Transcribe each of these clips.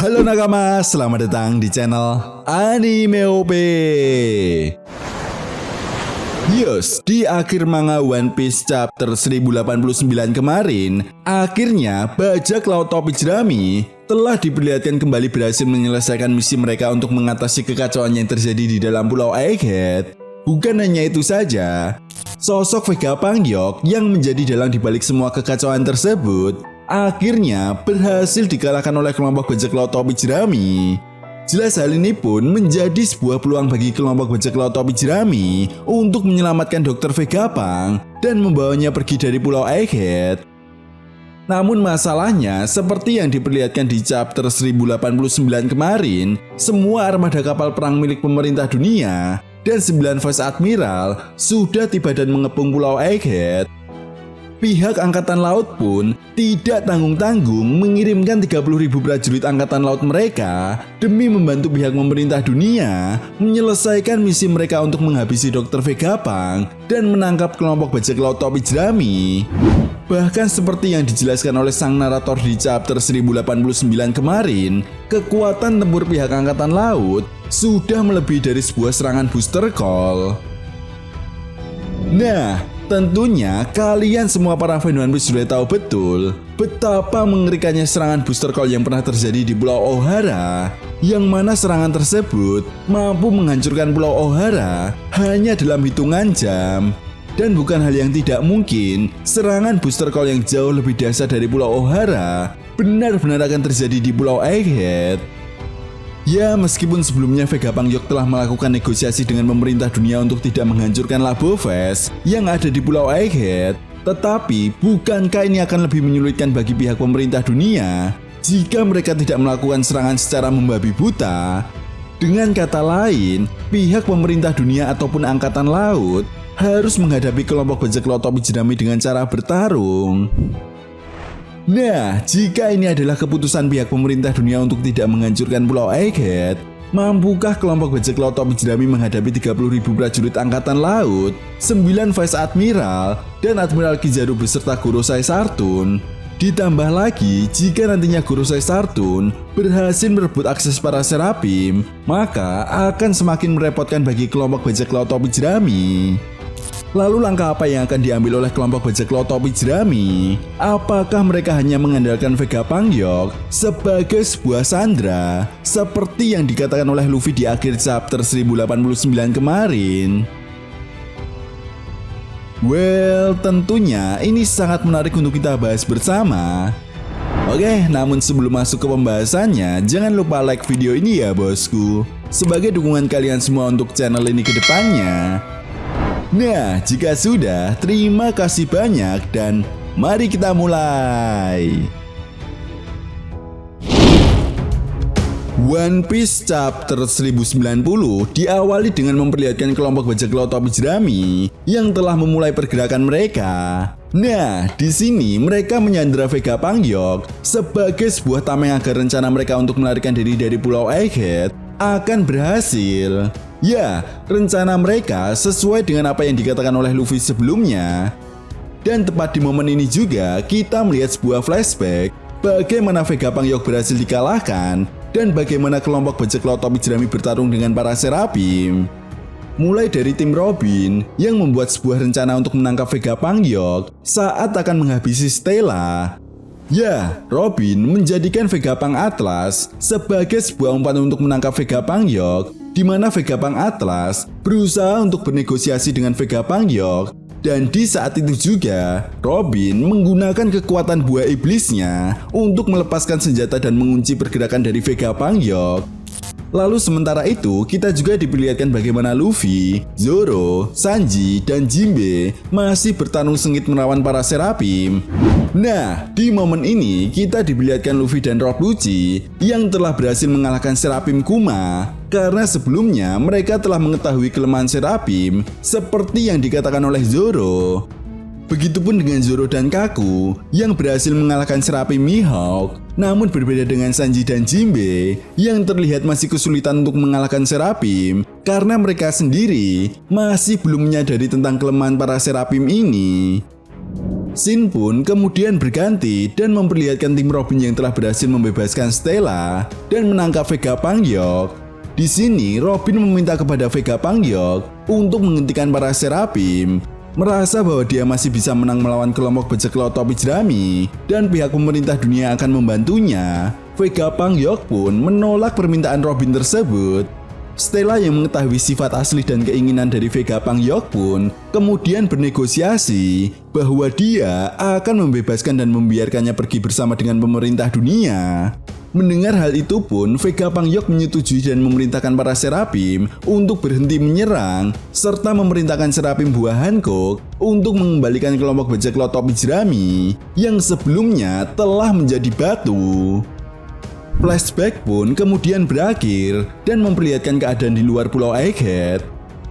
Halo nakama, selamat datang di channel Anime OP. Yes, di akhir manga One Piece chapter 1089 kemarin, akhirnya bajak laut topi jerami telah diperlihatkan kembali berhasil menyelesaikan misi mereka untuk mengatasi kekacauan yang terjadi di dalam Pulau Egghead. Bukan hanya itu saja, sosok Vega Pangyok yang menjadi dalang dibalik semua kekacauan tersebut akhirnya berhasil dikalahkan oleh kelompok bajak laut topi jerami. Jelas hal ini pun menjadi sebuah peluang bagi kelompok bajak laut topi jerami untuk menyelamatkan Dr. Vegapunk dan membawanya pergi dari Pulau Egghead. Namun masalahnya, seperti yang diperlihatkan di chapter 1089 kemarin, semua armada kapal perang milik pemerintah dunia dan 9 Vice Admiral sudah tiba dan mengepung Pulau Egghead. Pihak Angkatan Laut pun tidak tanggung-tanggung mengirimkan 30.000 prajurit Angkatan Laut mereka demi membantu pihak pemerintah dunia menyelesaikan misi mereka untuk menghabisi Dr. Vegapunk dan menangkap kelompok bajak laut topi jerami. Bahkan seperti yang dijelaskan oleh sang narator di chapter 1089 kemarin, kekuatan tempur pihak Angkatan Laut sudah melebihi dari sebuah serangan booster call. Nah, tentunya kalian semua para fan One Piece sudah tahu betul betapa mengerikannya serangan booster call yang pernah terjadi di Pulau Ohara, yang mana serangan tersebut mampu menghancurkan Pulau Ohara hanya dalam hitungan jam. Dan bukan hal yang tidak mungkin, serangan booster call yang jauh lebih dahsyat dari Pulau Ohara benar-benar akan terjadi di Pulau Egghead. Ya, meskipun sebelumnya Vega Pangyok telah melakukan negosiasi dengan pemerintah dunia untuk tidak menghancurkan Labo Fest yang ada di Pulau Egghead, tetapi bukankah ini akan lebih menyulitkan bagi pihak pemerintah dunia jika mereka tidak melakukan serangan secara membabi buta? Dengan kata lain, pihak pemerintah dunia ataupun Angkatan Laut harus menghadapi kelompok bajak laut topi jerami dengan cara bertarung. Nah, jika ini adalah keputusan pihak pemerintah dunia untuk tidak menghancurkan Pulau Egghead, mampukah kelompok bajak laut topi jerami menghadapi 30.000 prajurit Angkatan Laut, 9 Vice Admiral, dan Admiral Kizaru beserta Gorosei Sartun? Ditambah lagi, jika nantinya Gorosei Sartun berhasil merebut akses para Serapim, maka akan semakin merepotkan bagi kelompok bajak laut topi jerami. Lalu langkah apa yang akan diambil oleh kelompok bajak laut topi jerami? Apakah mereka hanya mengandalkan Vega Pangyok sebagai sebuah sandera seperti yang dikatakan oleh Luffy di akhir chapter 1089 kemarin? Well, tentunya ini sangat menarik untuk kita bahas bersama. Oke, namun sebelum masuk ke pembahasannya, jangan lupa like video ini ya bosku, sebagai dukungan kalian semua untuk channel ini ke depannya. Nah, jika sudah, terima kasih banyak dan mari kita mulai. One Piece chapter 1090 diawali dengan memperlihatkan kelompok bajak laut topi jerami yang telah memulai pergerakan mereka. Nah, di sini mereka menyandera Vega Pangyok sebagai sebuah tameng agar rencana mereka untuk melarikan diri dari Pulau Egghead akan berhasil. Ya, rencana mereka sesuai dengan apa yang dikatakan oleh Luffy sebelumnya. Dan tepat di momen ini juga kita melihat sebuah flashback bagaimana Vega Pangyok berhasil dikalahkan dan bagaimana kelompok bajak laut topi jerami bertarung dengan para Serapim. Mulai dari tim Robin yang membuat sebuah rencana untuk menangkap Vega Pangyok saat akan menghabisi Stella. Ya, Robin menjadikan Vegapunk Atlas sebagai sebuah umpan untuk menangkap Vega Pangyok, di mana Vegapunk Atlas berusaha untuk bernegosiasi dengan Vega Pangyok. Dan di saat itu juga, Robin menggunakan kekuatan buah iblisnya untuk melepaskan senjata dan mengunci pergerakan dari Vega Pangyok. Lalu sementara itu, kita juga diperlihatkan bagaimana Luffy, Zoro, Sanji, dan Jinbe masih bertarung sengit melawan para Serapim. Nah, di momen ini kita diperlihatkan Luffy dan Rob Lucci yang telah berhasil mengalahkan Serapim Kuma, karena sebelumnya mereka telah mengetahui kelemahan Serapim seperti yang dikatakan oleh Zoro. Begitupun dengan Zoro dan Kaku yang berhasil mengalahkan Serapim Mihawk. Namun berbeda dengan Sanji dan Jinbe yang terlihat masih kesulitan untuk mengalahkan Serapim karena mereka sendiri masih belum menyadari tentang kelemahan para Serapim ini. Scene pun kemudian berganti dan memperlihatkan tim Robin yang telah berhasil membebaskan Stella dan menangkap Vega Pangyok. Di sini Robin meminta kepada Vega Pangyok untuk menghentikan para Seraphim. Merasa bahwa dia masih bisa menang melawan kelompok bajak laut topi jerami dan pihak pemerintah dunia akan membantunya, Vega Pangyok pun menolak permintaan Robin tersebut. Stella yang mengetahui sifat asli dan keinginan dari Vega Pangyok pun kemudian bernegosiasi bahwa dia akan membebaskan dan membiarkannya pergi bersama dengan pemerintah dunia. Mendengar hal itu pun, Vega Pangyok menyetujui dan memerintahkan para Seraphim untuk berhenti menyerang, serta memerintahkan Seraphim buah Hancock untuk mengembalikan kelompok bajak laut topi jerami yang sebelumnya telah menjadi batu. Flashback pun kemudian berakhir dan memperlihatkan keadaan di luar Pulau Egghead.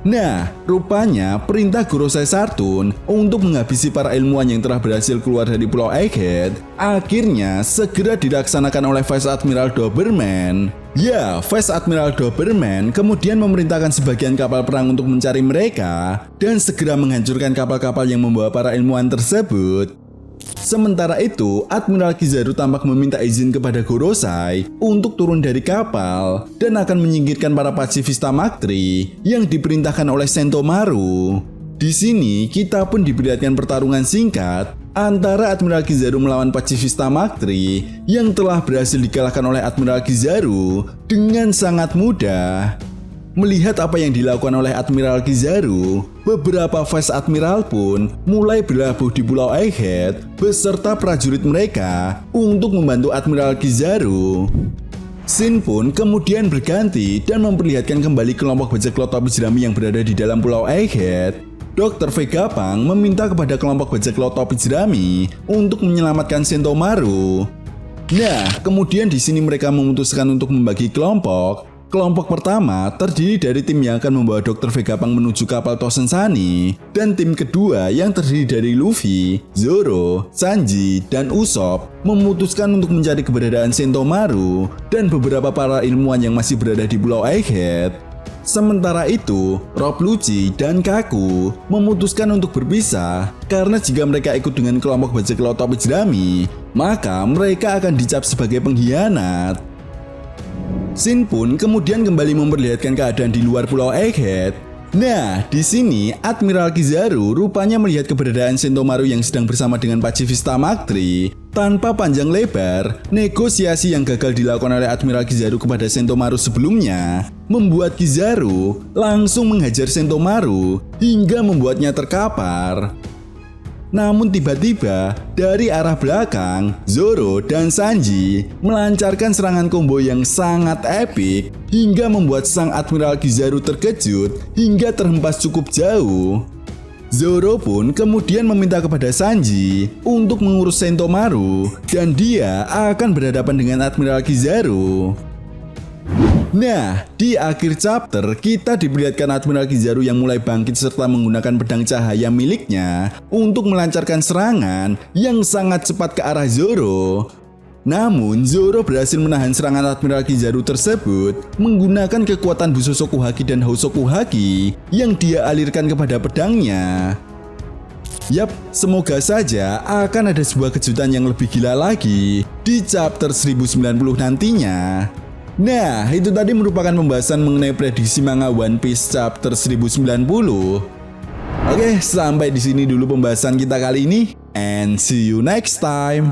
Nah, rupanya perintah Gorosei Sartun untuk menghabisi para ilmuwan yang telah berhasil keluar dari Pulau Egghead akhirnya segera dilaksanakan oleh Vice Admiral Doberman. Ya, Vice Admiral Doberman kemudian memerintahkan sebagian kapal perang untuk mencari mereka dan segera menghancurkan kapal-kapal yang membawa para ilmuwan tersebut. Sementara itu, Admiral Kizaru tampak meminta izin kepada Gorosei untuk turun dari kapal dan akan menyingkirkan para pasifista Maktri yang diperintahkan oleh Sentomaru. Di sini kita pun diperlihatkan pertarungan singkat antara Admiral Kizaru melawan pasifista Maktri yang telah berhasil dikalahkan oleh Admiral Kizaru dengan sangat mudah. Melihat apa yang dilakukan oleh Admiral Kizaru, beberapa Vice Admiral pun mulai berlabuh di Pulau Egghead beserta prajurit mereka untuk membantu Admiral Kizaru. Scene pun kemudian berganti dan memperlihatkan kembali kelompok bajak laut topi jerami yang berada di dalam Pulau Egghead. Dr. Vegapunk meminta kepada kelompok bajak laut topi jerami untuk menyelamatkan Sentomaru. Nah, kemudian di sini mereka memutuskan untuk membagi kelompok. Kelompok pertama terdiri dari tim yang akan membawa Dr. Vegapunk menuju kapal Tosensani, dan tim kedua yang terdiri dari Luffy, Zoro, Sanji, dan Usopp memutuskan untuk mencari keberadaan Sentomaru dan beberapa para ilmuwan yang masih berada di Pulau Egghead. Sementara itu, Rob Lucci dan Kaku memutuskan untuk berpisah karena jika mereka ikut dengan kelompok bajak laut topi jerami, maka mereka akan dicap sebagai pengkhianat. Scene pun kemudian kembali memperlihatkan keadaan di luar Pulau Egghead. Nah, di sini Admiral Kizaru rupanya melihat keberadaan Sentomaru yang sedang bersama dengan pasifista Maktri. Tanpa panjang lebar, negosiasi yang gagal dilakukan oleh Admiral Kizaru kepada Sentomaru sebelumnya membuat Kizaru langsung menghajar Sentomaru hingga membuatnya terkapar. Namun tiba-tiba dari arah belakang, Zoro dan Sanji melancarkan serangan combo yang sangat epik hingga membuat sang Admiral Kizaru terkejut hingga terhempas cukup jauh. Zoro pun kemudian meminta kepada Sanji untuk mengurus Sentomaru dan dia akan berhadapan dengan Admiral Kizaru. Nah, di akhir chapter kita diperlihatkan Admiral Kizaru yang mulai bangkit serta menggunakan pedang cahaya miliknya untuk melancarkan serangan yang sangat cepat ke arah Zoro. Namun, Zoro berhasil menahan serangan Admiral Kizaru tersebut menggunakan kekuatan Bushoku Haki dan Hosoku Haki yang dia alirkan kepada pedangnya. Yap, semoga saja akan ada sebuah kejutan yang lebih gila lagi di chapter 1090 nantinya. Nah, itu tadi merupakan pembahasan mengenai prediksi manga One Piece chapter 1090. Oke, sampai di sini dulu pembahasan kita kali ini, and see you next time.